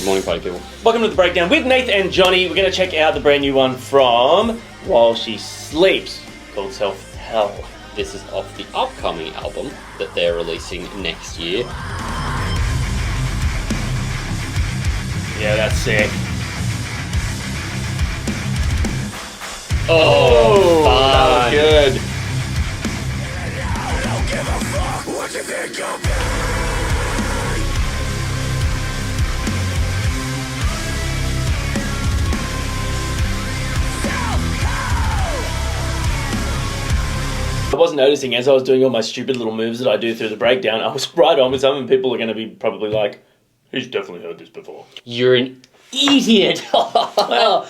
morning, party people. Welcome to The Breakdown with Nath and Johnny. We're going to check out the brand new one from While She Sleeps, called Self Hell. This is off the upcoming album that they're releasing next year. Yeah, that's sick. Oh, that was good. I wasn't noticing as I was doing all my stupid little moves that I do through the breakdown. I was right on with some, and people are going to be probably like, "He's definitely heard this before." You're an idiot. Well,